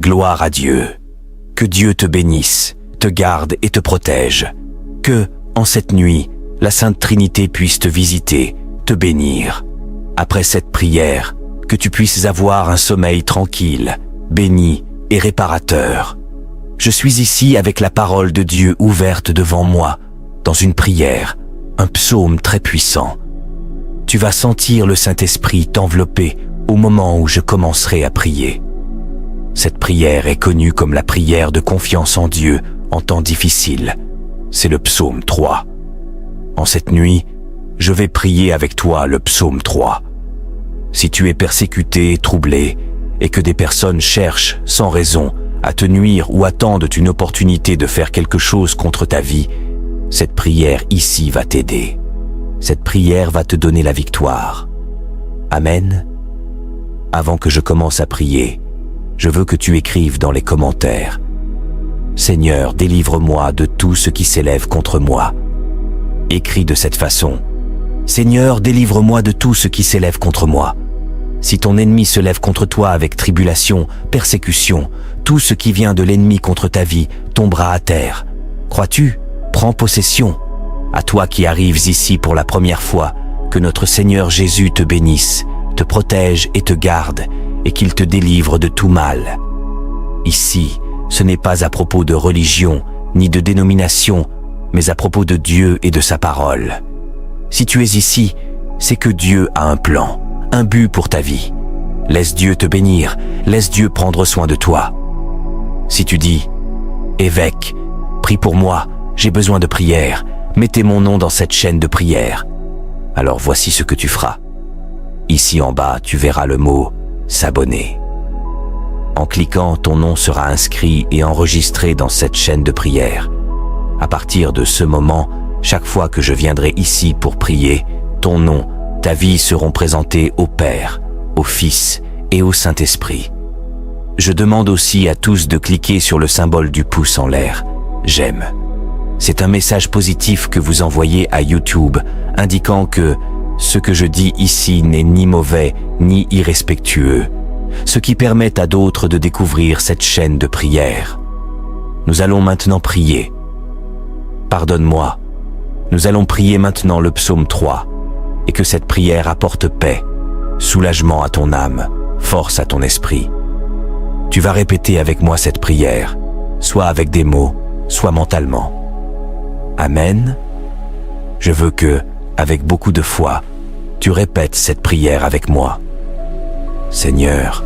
Gloire à Dieu. Que Dieu te bénisse, te garde et te protège. Que, en cette nuit, la Sainte Trinité puisse te visiter, te bénir. Après cette prière, que tu puisses avoir un sommeil tranquille, béni et réparateur. Je suis ici avec la parole de Dieu ouverte devant moi, dans une prière, un psaume très puissant. Tu vas sentir le Saint-Esprit t'envelopper au moment où je commencerai à prier. Cette prière est connue comme la prière de confiance en Dieu en temps difficile. C'est le psaume 3. En cette nuit, je vais prier avec toi le psaume 3. Si tu es persécuté, troublé, et que des personnes cherchent, sans raison, à te nuire ou attendent une opportunité de faire quelque chose contre ta vie, cette prière ici va t'aider. Cette prière va te donner la victoire. Amen. Avant que je commence à prier, je veux que tu écrives dans les commentaires: Seigneur, délivre-moi de tout ce qui s'élève contre moi. Écris de cette façon: Seigneur, délivre-moi de tout ce qui s'élève contre moi. Si ton ennemi se lève contre toi avec tribulation, persécution, tout ce qui vient de l'ennemi contre ta vie tombera à terre. Crois-tu? Prends possession. À toi qui arrives ici pour la première fois, que notre Seigneur Jésus te bénisse, te protège et te garde, et qu'il te délivre de tout mal. Ici, ce n'est pas à propos de religion, ni de dénomination, mais à propos de Dieu et de sa parole. Si tu es ici, c'est que Dieu a un plan, un but pour ta vie. Laisse Dieu te bénir, laisse Dieu prendre soin de toi. Si tu dis: Évêque, prie pour moi, j'ai besoin de prière, mettez mon nom dans cette chaîne de prière. Alors voici ce que tu feras. Ici en bas, tu verras le mot « S'abonner ». En cliquant, ton nom sera inscrit et enregistré dans cette chaîne de prière. À partir de ce moment, chaque fois que je viendrai ici pour prier, ton nom, ta vie seront présentés au Père, au Fils et au Saint-Esprit. Je demande aussi à tous de cliquer sur le symbole du pouce en l'air, j'aime. C'est un message positif que vous envoyez à YouTube, indiquant que ce que je dis ici n'est ni mauvais ni irrespectueux, ce qui permet à d'autres de découvrir cette chaîne de prière. Nous allons maintenant prier. Pardonne-moi. Nous allons prier maintenant le psaume 3, et que cette prière apporte paix, soulagement à ton âme, force à ton esprit. Tu vas répéter avec moi cette prière, soit avec des mots, soit mentalement. Amen. Je veux que, avec beaucoup de foi, tu répètes cette prière avec moi. Seigneur,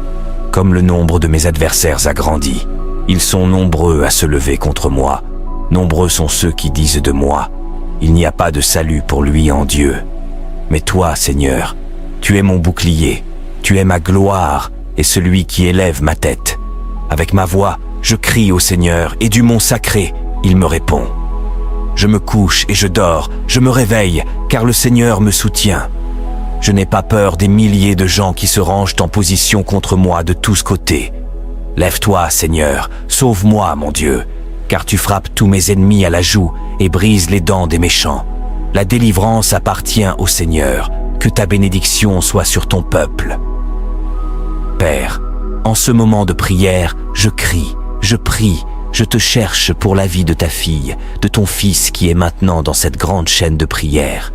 comme le nombre de mes adversaires a grandi, ils sont nombreux à se lever contre moi. Nombreux sont ceux qui disent de moi: il n'y a pas de salut pour lui en Dieu. Mais toi, Seigneur, tu es mon bouclier, tu es ma gloire et celui qui élève ma tête. Avec ma voix, je crie au Seigneur et du mont sacré, il me répond. Je me couche et je dors, je me réveille, car le Seigneur me soutient. Je n'ai pas peur des milliers de gens qui se rangent en position contre moi de tous côtés. Lève-toi, Seigneur, sauve-moi, mon Dieu, car tu frappes tous mes ennemis à la joue et brises les dents des méchants. La délivrance appartient au Seigneur, que ta bénédiction soit sur ton peuple. Père, en ce moment de prière, je crie, je prie, je te cherche pour la vie de ta fille, de ton fils qui est maintenant dans cette grande chaîne de prière.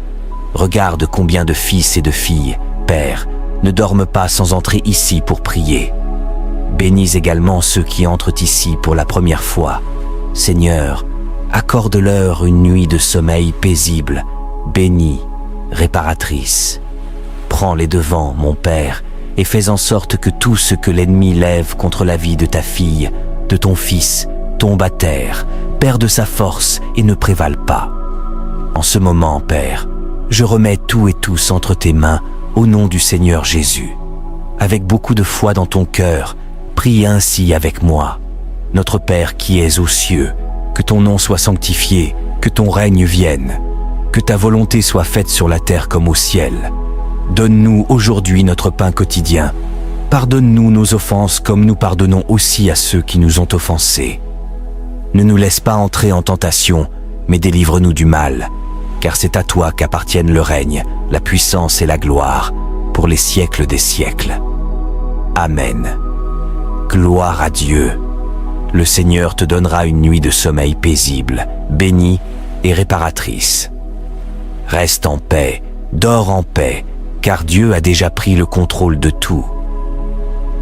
Regarde combien de fils et de filles, Père, ne dorment pas sans entrer ici pour prier. Bénis également ceux qui entrent ici pour la première fois. Seigneur, accorde-leur une nuit de sommeil paisible, bénie, réparatrice. Prends les devants, mon Père, et fais en sorte que tout ce que l'ennemi lève contre la vie de ta fille, de ton fils, tombe à terre, perde sa force et ne prévale pas. En ce moment, Père, je remets tout et tous entre tes mains au nom du Seigneur Jésus. Avec beaucoup de foi dans ton cœur, prie ainsi avec moi. Notre Père qui es aux cieux, que ton nom soit sanctifié, que ton règne vienne, que ta volonté soit faite sur la terre comme au ciel. Donne-nous aujourd'hui notre pain quotidien. Pardonne-nous nos offenses comme nous pardonnons aussi à ceux qui nous ont offensés. Ne nous laisse pas entrer en tentation, mais délivre-nous du mal, car c'est à toi qu'appartiennent le règne, la puissance et la gloire, pour les siècles des siècles. Amen. Gloire à Dieu. Le Seigneur te donnera une nuit de sommeil paisible, bénie et réparatrice. Reste en paix, dors en paix, car Dieu a déjà pris le contrôle de tout.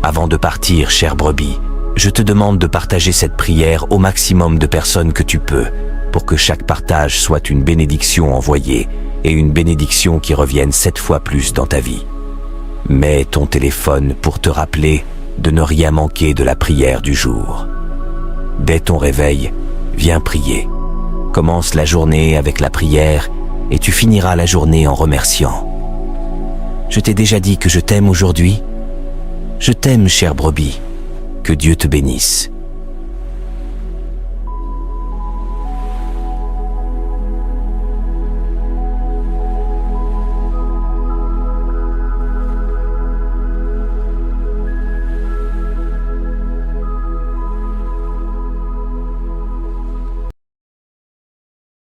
Avant de partir, chère brebis, je te demande de partager cette prière au maximum de personnes que tu peux, pour que chaque partage soit une bénédiction envoyée et une bénédiction qui revienne 7 fois plus dans ta vie. Mets ton téléphone pour te rappeler de ne rien manquer de la prière du jour. Dès ton réveil, viens prier. Commence la journée avec la prière et tu finiras la journée en remerciant. Je t'ai déjà dit que je t'aime aujourd'hui. Je t'aime, chère brebis. Que Dieu te bénisse.